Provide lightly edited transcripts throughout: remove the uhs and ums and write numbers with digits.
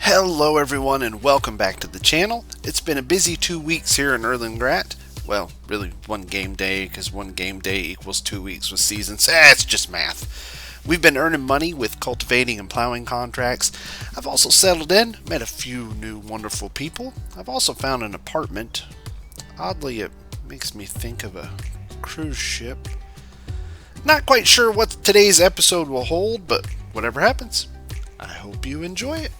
Hello everyone and welcome back to the channel. It's been a busy 2 weeks here in Erlengrat. Well, really one game day because one game day equals 2 weeks with seasons. It's just math. We've been earning money with cultivating and plowing contracts. I've also settled in, met a few new wonderful people. I've also found an apartment. Oddly, it makes me think of a cruise ship. Not quite sure what today's episode will hold, but whatever happens, I hope you enjoy it.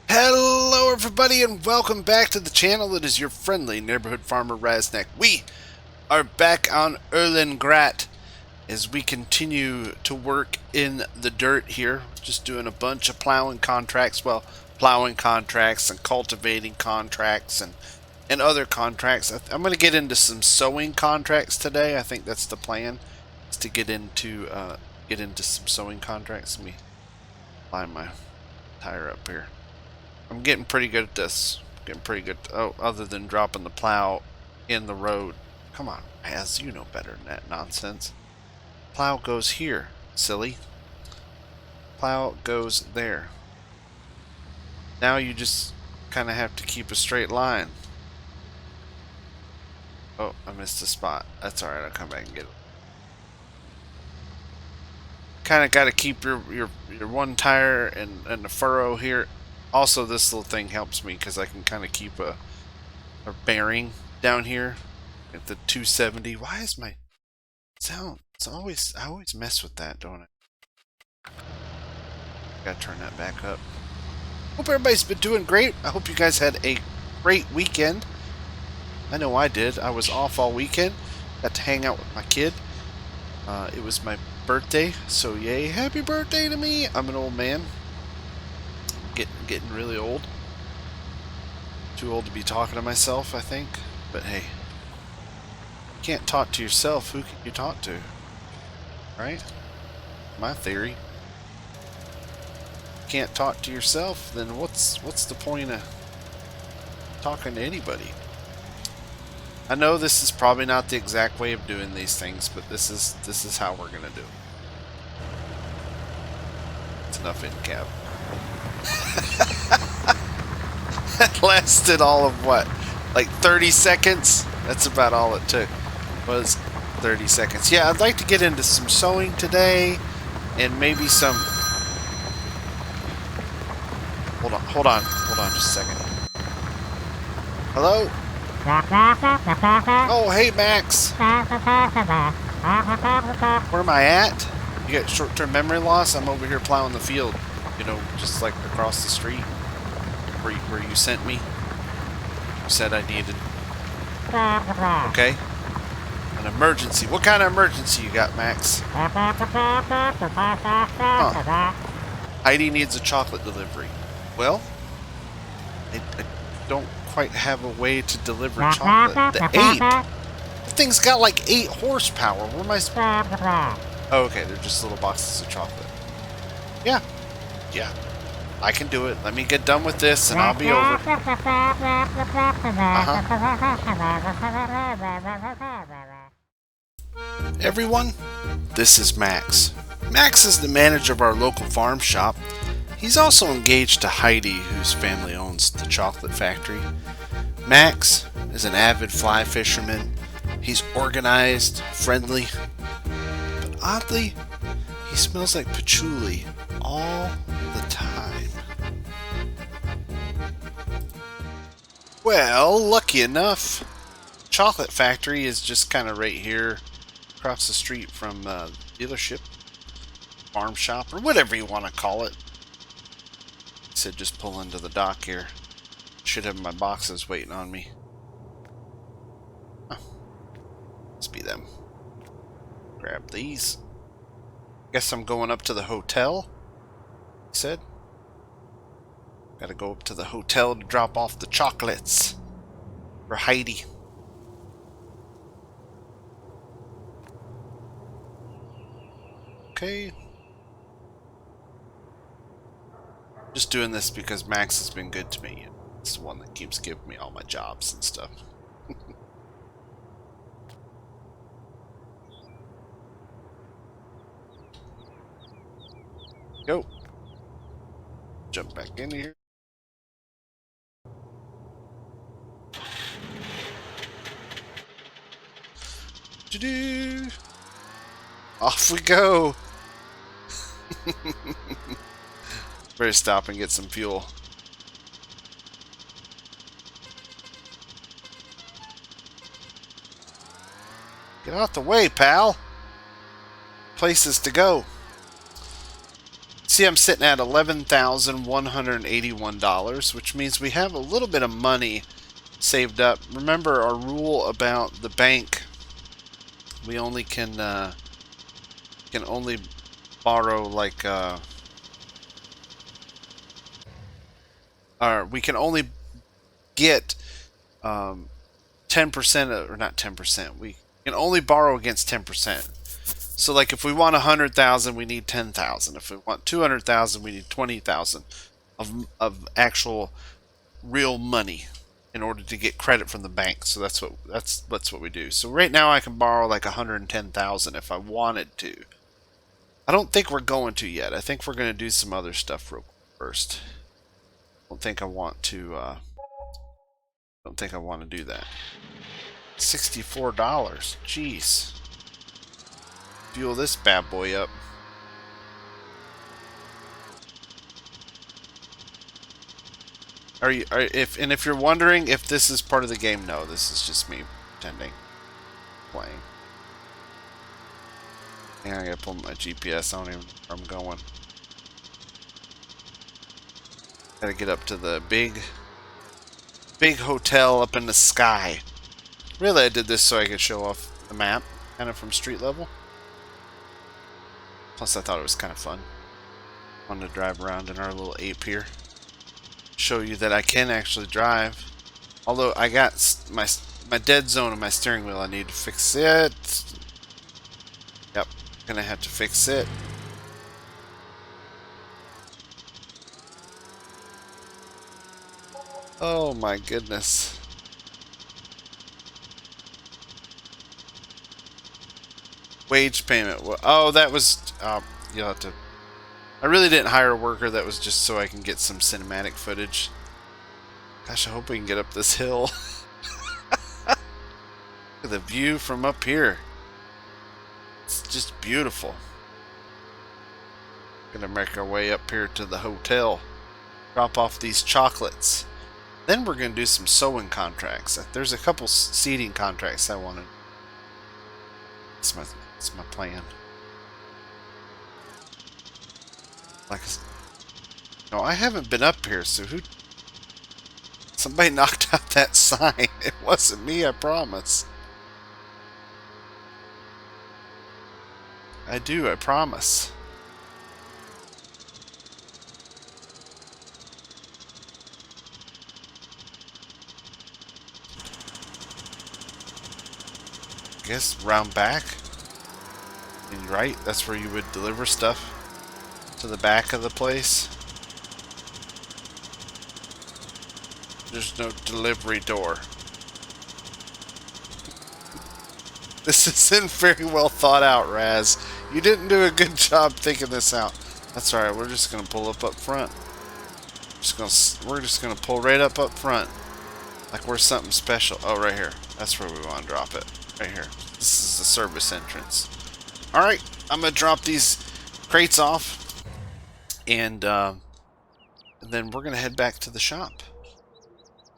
Hello everybody and welcome back to the channel. It is your friendly neighborhood farmer Raznac. We are back on Erlengrat as we continue to work in the dirt here. Just doing a bunch of plowing contracts. Well, plowing contracts and cultivating contracts and other contracts. I'm going to get into some sowing contracts today. I think that's the plan, is to get into some sowing contracts. Let me line my tire up here. I'm getting pretty good at this. Getting pretty good. Oh, other than dropping the plow in the road. Come on, Paz, you know better than that nonsense. Plow goes here, silly. Plow goes there. Now you just kind of have to keep a straight line. Oh, I missed a spot. That's alright, I'll come back and get it. Kind of got to keep your one tire in the furrow here. Also, this little thing helps me because I can kind of keep a bearing down here at the 270. Why is my sound? I always mess with that, don't I? Gotta turn that back up. Hope everybody's been doing great. I hope you guys had a great weekend. I know I did. I was off all weekend. Got to hang out with my kid. It was my birthday, so yay! Happy birthday to me. I'm an old man. Getting really old. Too old to be talking to myself, I think. But hey, you can't talk to yourself. Who can you talk to? Right? My theory. Can't talk to yourself, then what's the point of talking to anybody? I know this is probably not the exact way of doing these things, but this is how we're gonna do it. It's enough in cab. That lasted all of what? Like 30 seconds? That's about all it took. Was 30 seconds. Yeah, I'd like to get into some sewing today and maybe some... Hold on just a second. Hello? Oh, hey, Max. Where am I at? You get short-term memory loss? I'm over here plowing the field. You know, just like across the street. Where you sent me. You said I needed. Okay. An emergency. What kind of emergency you got, Max? Huh. Heidi needs a chocolate delivery. Well, I don't quite have a way to deliver chocolate. The ape? The thing's got like 8 horsepower. Where am I supposed... Oh, okay, they're just little boxes of chocolate. Yeah. Yeah. I can do it. Let me get done with this and I'll be over. Everyone, this is Max. Max is the manager of our local farm shop. He's also engaged to Heidi, whose family owns the chocolate factory. Max is an avid fly fisherman. He's organized, friendly, but oddly, he smells like patchouli all the time. Well, lucky enough, chocolate factory is just kind of right here across the street from the dealership, farm shop, or whatever you want to call it. He said just pull into the dock here. Should have my boxes waiting on me. Oh, must be them. Grab these. Guess I'm going up to the hotel, he said. Gotta go up to the hotel to drop off the chocolates for Heidi. Okay. Just doing this because Max has been good to me. It's the one that keeps giving me all my jobs and stuff. Go. Jump back in here. Do-do. Off we go. Better stop and get some fuel. Get out the way, pal. Places to go. See, I'm sitting at $11,181, which means we have a little bit of money saved up. Remember our rule about the bank. We only can only borrow like or we can only get 10% or not 10%. We can only borrow against 10%. So like if we want 100,000, we need 10,000. If we want 200,000, we need 20,000 of actual real money in order to get credit from the bank. So that's what we do. So right now I can borrow like 110,000 if I wanted to. I don't think we're going to yet. I think we're going to do some other stuff real quick first. I don't think I want to do that. $64. Jeez. Fuel this bad boy up. If you're wondering if this is part of the game, no, this is just me pretending, playing. Yeah, I gotta pull my GPS. I don't even know where I'm going. Gotta get up to the big hotel up in the sky. Really, I did this so I could show off the map, kind of from street level. Plus, I thought it was kind of fun. Wanted to drive around in our little ape here. Show you that I can actually drive. Although I got my dead zone on my steering wheel. I need to fix it. Yep, gonna have to fix it. Oh my goodness. Wage payment. Oh, that was... you'll have to... I really didn't hire a worker. That was just so I can get some cinematic footage. Gosh, I hope we can get up this hill. Look at the view from up here. It's just beautiful. Gonna make our way up here to the hotel. Drop off these chocolates. Then we're gonna do some sewing contracts. There's a couple seeding contracts I wanted. It's my plan. Like, no, I haven't been up here, so who... Somebody knocked out that sign. It wasn't me, I promise. I do, I promise. I guess round back. And you're right, that's where you would deliver stuff to the back of the place. There's no delivery door. This isn't very well thought out, Raz. You didn't do a good job thinking this out. That's alright, we're just gonna pull up front. We're just gonna pull right up front. Like we're something special. Oh, right here. That's where we want to drop it. Right here. This is the service entrance. Alright, I'm gonna drop these crates off. And then we're gonna head back to the shop.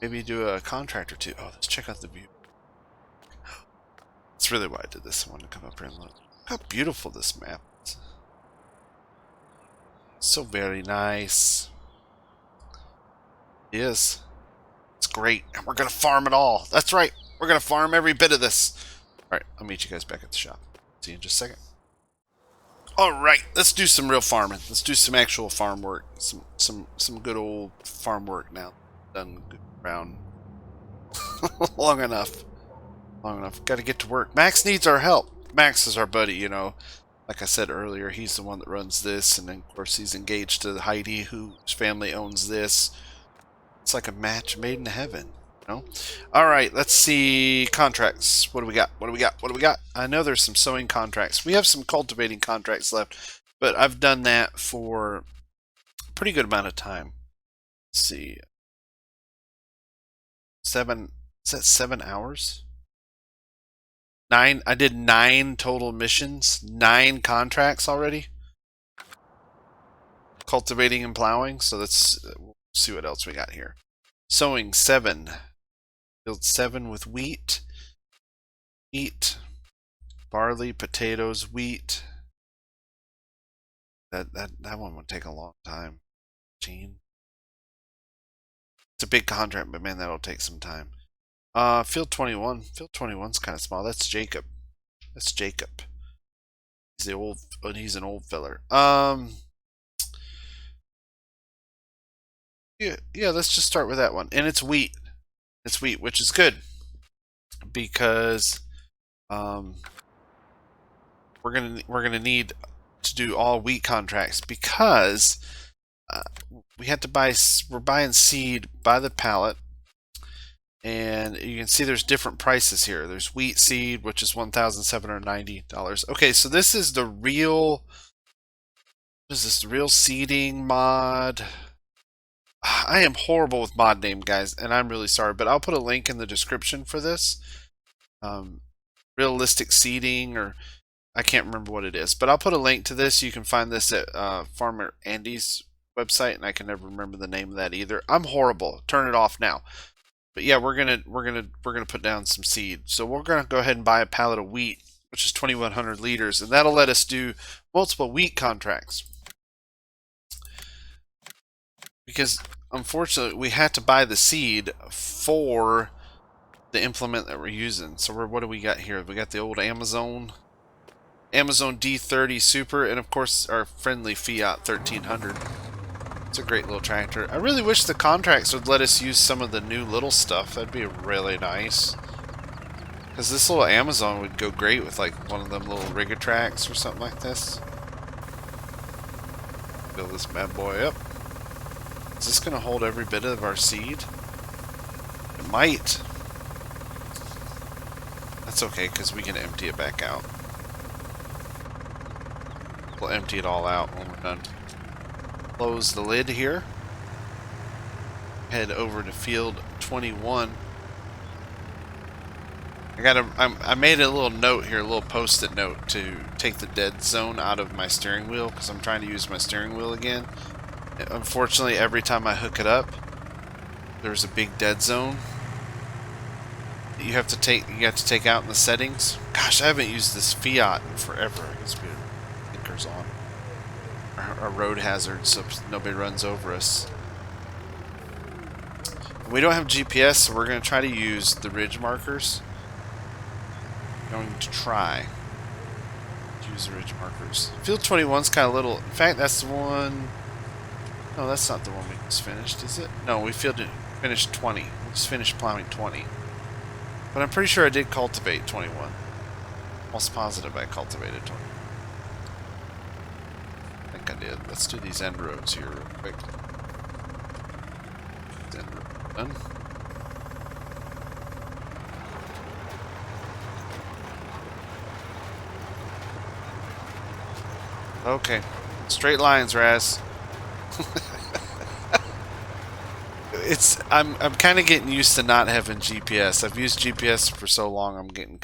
Maybe do a contract or two. Oh, let's check out the view. That's really why I did this. I wanted to come up here and look. Look how beautiful this map is. So very nice. It is. It's great. And we're going to farm it all. That's right. We're going to farm every bit of this. Alright, I'll meet you guys back at the shop. See you in just a second. Alright, let's do some real farming. Let's do some actual farm work. Some good old farm work now. Done around long enough. Long enough. Got to get to work. Max needs our help. Max is our buddy, you know. Like I said earlier, he's the one that runs this, and then of course he's engaged to Heidi, whose family owns this. It's like a match made in heaven, you know. All right, let's see contracts. What do we got? What do we got? What do we got? I know there's some sowing contracts. We have some cultivating contracts left, but I've done that for a pretty good amount of time. Let's see. 7. Is that 7 hours? 9. I did 9 total missions, 9 contracts already. Cultivating and plowing. So let's see what else we got here. Sowing 7. Field 7 with wheat, barley, potatoes, wheat. That one would take a long time. It's a big contract, but man, that'll take some time. Field 21. Field 21's kind of small. That's Jacob. That's Jacob. He's the old. Oh, he's an old feller. Yeah. Let's just start with that one. And it's wheat. It's wheat, which is good because we're gonna need to do all wheat contracts we had to buy. We're buying seed by the pallet. And you can see there's different prices here. There's wheat seed, which is $1,790. Okay, so this is the real. What is this? The real seeding mod. I am horrible with mod name, guys, and I'm really sorry, but I'll put a link in the description for this. Realistic seeding, or I can't remember what it is, but I'll put a link to this. You can find this at Farmer Andy's website, and I can never remember the name of that either. I'm horrible. Turn it off now. But yeah, we're gonna put down some seed. So we're gonna go ahead and buy a pallet of wheat, which is 2,100 liters, and that'll let us do multiple wheat contracts. Because unfortunately, we had to buy the seed for the implement that we're using. So what do we got here? We got the old Amazon D30 Super, and of course our friendly Fiat 1300. It's a great little tractor. I really wish the contracts would let us use some of the new little stuff. That'd be really nice. Because this little Amazon would go great with like one of them little rigger tracks or something like this. Build this bad boy up. Is this going to hold every bit of our seed? It might. That's okay, because we can empty it back out. We'll empty it all out when we're done. Close the lid here. Head over to field 21. I made a little note here, a little post-it note to take the dead zone out of my steering wheel because I'm trying to use my steering wheel again. Unfortunately, every time I hook it up, there's a big dead zone that you have to take out in the settings. Gosh, I haven't used this Fiat in forever. I guess we have blinkers on. our road hazards so nobody runs over us. We don't have GPS, so we're going to try to use the ridge markers. Going to try to use the ridge markers. Field 21's kind of little. In fact, that's the one. No, that's not the one we just finished, is it? No, we finished 20. We just finished plowing 20. But I'm pretty sure I did cultivate 21. Almost positive I cultivated 20. I think I did. Let's do these end roads here real quick. End road done. Okay. Straight lines, Raz. I'm kind of getting used to not having GPS. I've used GPS for so long. I'm getting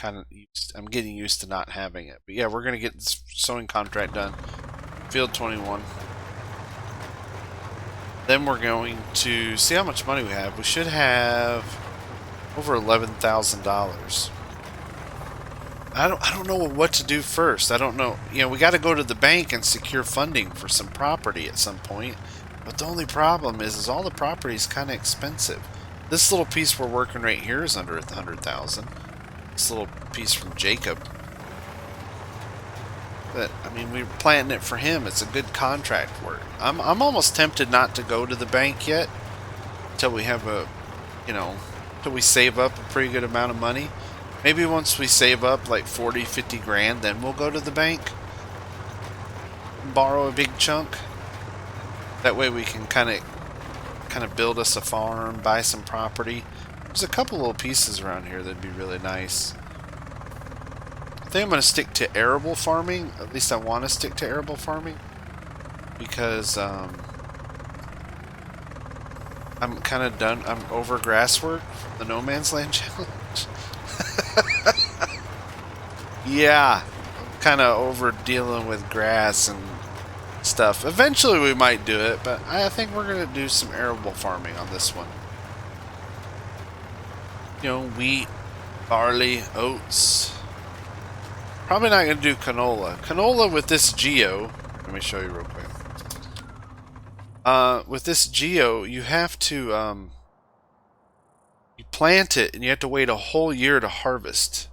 used to not having it. But yeah, we're gonna get this sowing contract done. Field 21. Then we're going to see how much money we have. We should have over $11,000. I don't know what to do first. I don't know. You know, we got to go to the bank and secure funding for some property at some point. But the only problem is all the property is kind of expensive. This little piece we're working right here is under 100,000. This little piece from Jacob. But I mean, we're planting it for him. It's a good contract work. I'm almost tempted not to go to the bank yet until we have until we save up a pretty good amount of money. Maybe once we save up like 40, 50 grand, then we'll go to the bank and borrow a big chunk. That way we can kind of build us a farm, buy some property. There's a couple little pieces around here that'd be really nice. I think I'm going to stick to arable farming. At least I want to stick to arable farming. Because I'm kind of done. I'm over grass work from the No Man's Land challenge. Yeah, I'm kind of over dealing with grass and stuff. Eventually we might do it, but I think we're going to do some arable farming on this one. You know, wheat, barley, oats. Probably not going to do canola. Canola with this geo, let me show you real quick. With this geo, you have to, you plant it and you have to wait a whole year to harvest.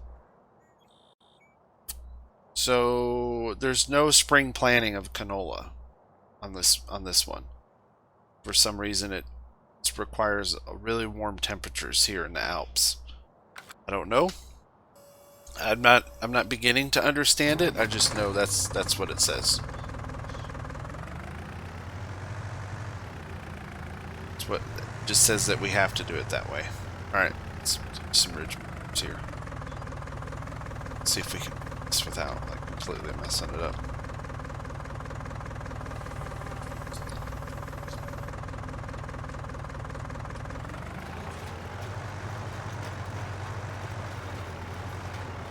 So there's no spring planting of canola on this one. For some reason, it requires really warm temperatures here in the Alps. I don't know. I'm not beginning to understand it. I just know that's what it says. It's what it just says that we have to do it that way. All right, let's do some ridge markers here. Let's see if we can do this without like completely messing it up.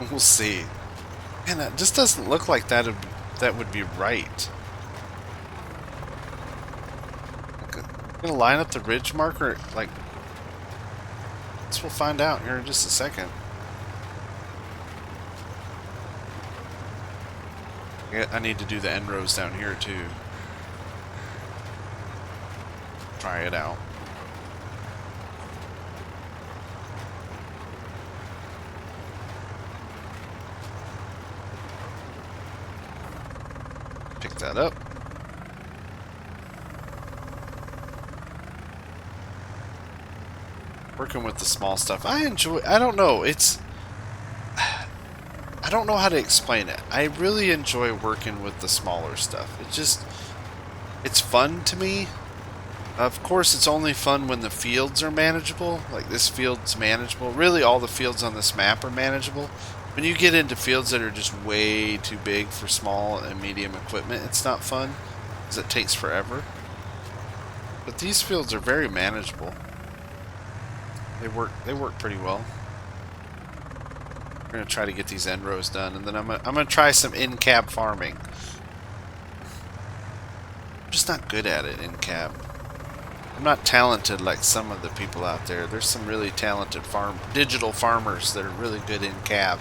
We'll see. Man, that just doesn't look like that would be right. I'm gonna line up the ridge marker, like, we'll find out here in just a second. I need to do the end rows down here too. Try it out. Pick that up. Working with the small stuff. I don't know. I don't know how to explain it. I really enjoy working with the smaller stuff. It's fun to me. Of course, it's only fun when the fields are manageable. Like this field's manageable. Really, all the fields on this map are manageable. When you get into fields that are just way too big for small and medium equipment, it's not fun because it takes forever. But these fields are very manageable. They work pretty well. We're gonna try to get these end rows done, and then I'm gonna try some in-cab farming. I'm just not good at it in-cab. I'm not talented like some of the people out there. There's some really talented digital farmers that are really good in-cab.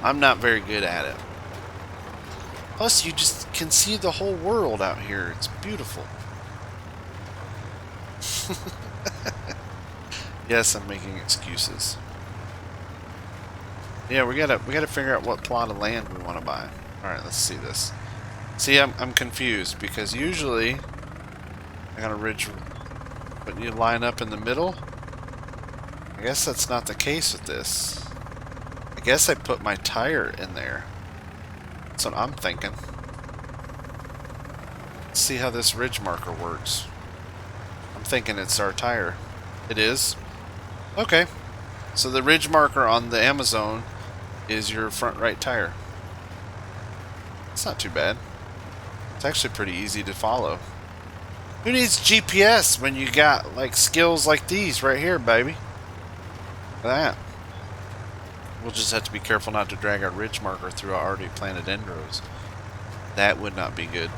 I'm not very good at it. Plus, you just can see the whole world out here. It's beautiful. Yes, I'm making excuses. Yeah, we gotta figure out what plot of land we want to buy. All right, let's see this. See, I'm confused because usually I got a ridge, but you line up in the middle. I guess that's not the case with this. I guess I put my tire in there. That's what I'm thinking. Let's see how this ridge marker works. I'm thinking it's our tire. It is. Okay. So the ridge marker on the Amazon is your front right tire. It's not too bad. It's actually pretty easy to follow. Who needs GPS when you got like skills like these right here, baby? Look at that. We'll just have to be careful not to drag our ridge marker through our already planted end rows. That would not be good.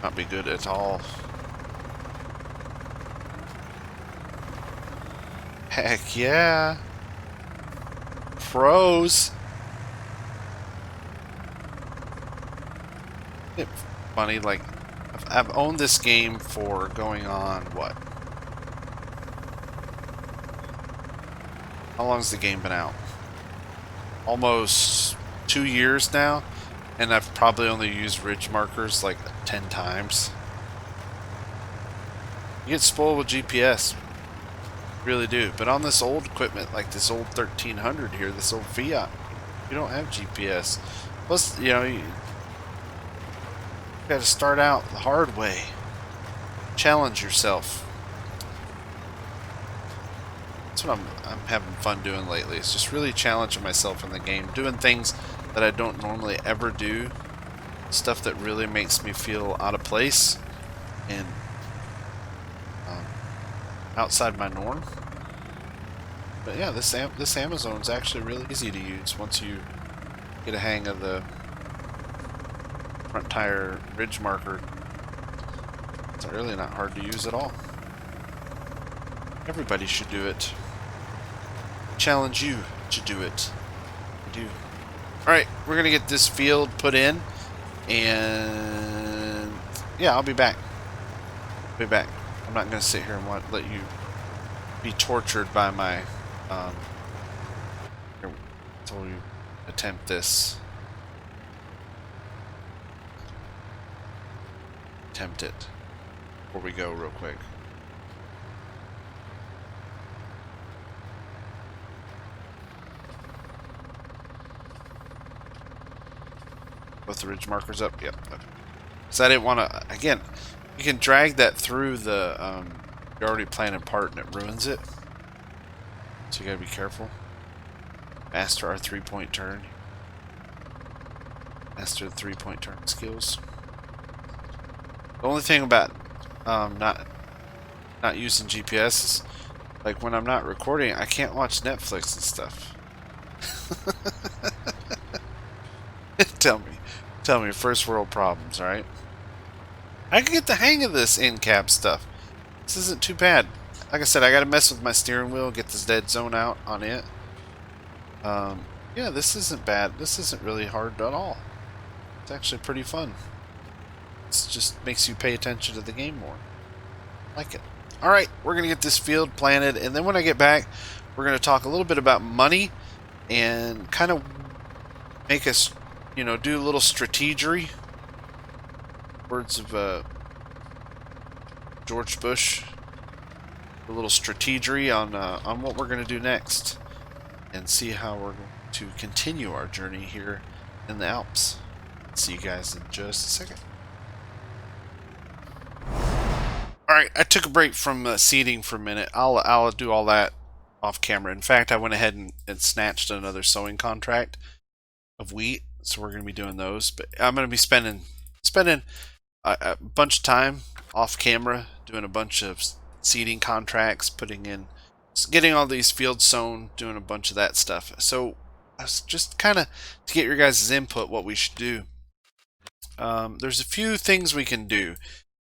Not be good at all. Heck yeah. Pros. It's funny, like, I've owned this game for going on, what? How long's the game been out? Almost 2 years now, and I've probably only used ridge markers like 10 times. You get spoiled with GPS. You really do. But on this old equipment, like this old 1300 here, this old Fiat, you don't have GPS. Plus, you know, you got to start out the hard way. Challenge yourself. That's what I'm having fun doing lately. It's just really challenging myself in the game, doing things that I don't normally ever do, stuff that really makes me feel out of place and outside my norm. But yeah, this Amazon's actually really easy to use once you get a hang of the front tire ridge marker. It's really not hard to use at all. Everybody should do it. Challenge you to do it. I do. Alright, we're going to get this field put in. And yeah, I'll be back. Be back. I'm not going to sit here and let you be tortured by my here, told you attempt this. Attempt it before we go real quick. Both the ridge markers up? Yep. Okay. So I didn't want to, again, you can drag that through the, you already planted part and it ruins it. So you gotta be careful. Master our 3-point turn. Master the 3-point turn skills. The only thing about not using GPS is, like, when I'm not recording, I can't watch Netflix and stuff. Tell me, first world problems, alright? I can get the hang of this in-cab stuff. This isn't too bad. Like I said, I gotta mess with my steering wheel, get this dead zone out on it. Yeah, this isn't bad. This isn't really hard at all. It's actually pretty fun. It just makes you pay attention to the game more. I like it. Alright, we're gonna get this field planted, and then when I get back, we're gonna talk a little bit about money and kind of make us, you know, do a little strategery. Words of George Bush. A little strategery on what we're going to do next, and see how we're going to continue our journey here in the Alps. See you guys in just a second. Alright, I took a break from seeding for a minute. I'll do all that off camera. In fact, I went ahead and snatched another sowing contract of wheat, so we're going to be doing those. But I'm going to be spending a bunch of time off camera doing a bunch of seeding contracts, getting all these fields sown, doing a bunch of that stuff. So I was just kind of to get your guys' input what we should do. There's a few things we can do.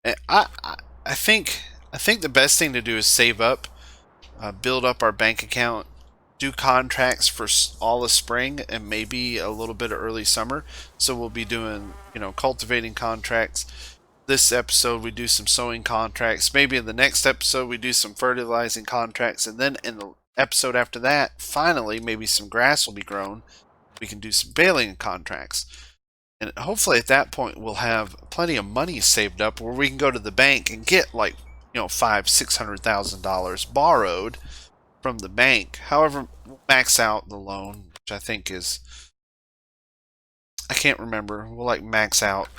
And I think the best thing to do is save up, build up our bank account do contracts for all of spring and maybe a little bit of early summer. So we'll be doing, cultivating contracts. This episode we do some sowing contracts. Maybe in the next episode we do some fertilizing contracts, and then in the episode after that, finally, maybe some grass will be grown. We can do some baling contracts. And hopefully at that point we'll have plenty of money saved up where we can go to the bank and get like, $500,000-$600,000 borrowed from the bank. However, we'll max out the loan, which I think is, I can't remember. We'll like max out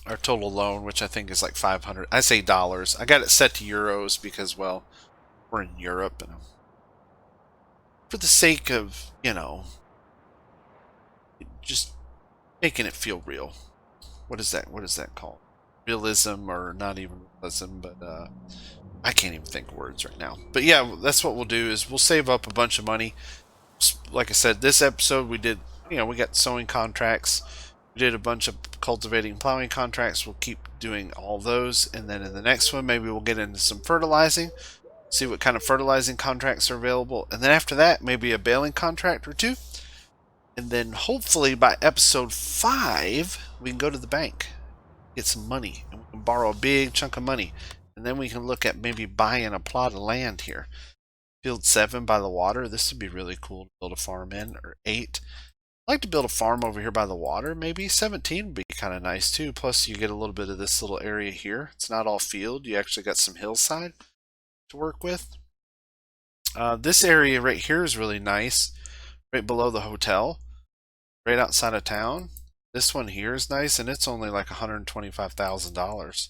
our total loan, which I think is like 500. I say dollars. I got it set to euros because, well, we're in Europe, and for the sake of, just making it feel real. What is that called? Realism, or not even realism, but I can't even think of words right now. But yeah, that's what we'll do, is we'll save up a bunch of money. Like I said, this episode we did, we got sowing contracts. We did a bunch of cultivating and plowing contracts. We'll keep doing all those. And then in the next one, maybe we'll get into some fertilizing. See what kind of fertilizing contracts are available. And then after that, maybe a baling contract or two. And then hopefully by episode 5, we can go to the bank, get some money, and we can borrow a big chunk of money. And then we can look at maybe buying a plot of land here. Field 7 by the water. This would be really cool to build a farm in. Or 8. I'd like to build a farm over here by the water. Maybe 17 would be kind of nice too. Plus you get a little bit of this little area here. It's not all field. You actually got some hillside to work with. This area right here is really nice. Right below the hotel. Right outside of town. This one here is nice, and it's only like $125,000.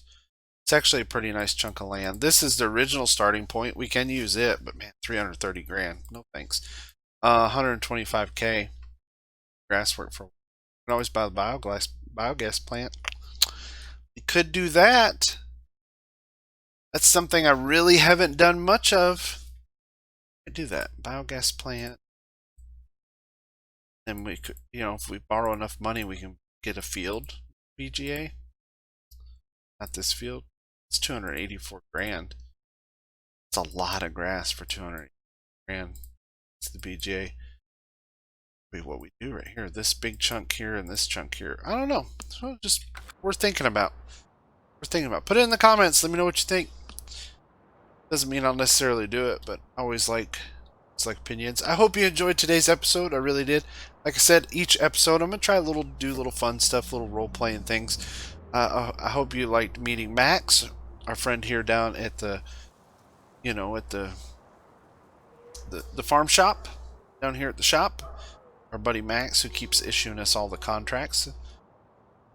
It's actually a pretty nice chunk of land. This is the original starting point. We can use it, but man, 330 grand. No thanks. 125K. Grass work for. You can always buy the biogas plant. You could do that. That's something I really haven't done much of. I do that biogas plant. And we could, if we borrow enough money, we can get a field BGA. Not this field. It's 284 grand. It's a lot of grass for 200 grand. It's the BGA. Be what we do right here. This big chunk here and this chunk here. I don't know. So just we're thinking about. Put it in the comments. Let me know what you think. Doesn't mean I'll necessarily do it, but I always like opinions. I hope you enjoyed today's episode. I really did. Like I said, each episode I'm gonna try do little fun stuff, little role playing things. I hope you liked meeting Max, our friend here down at the, at the farm shop down here at the shop. Our buddy Max, who keeps issuing us all the contracts.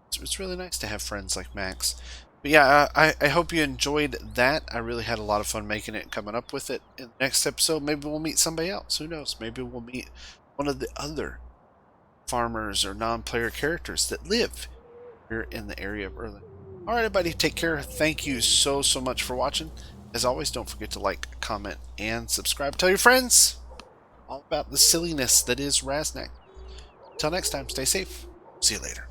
It's really nice to have friends like Max. But yeah, I hope you enjoyed that. I really had a lot of fun making it and coming up with it. In the next episode, maybe we'll meet somebody else. Who knows? Maybe we'll meet one of the other farmers or non-player characters that live here in the area of Erlengrat. Alright, everybody, take care. Thank you so much for watching. As always, don't forget to like, comment, and subscribe. Tell your friends all about the silliness that is Raznac. Until next time, stay safe. See you later.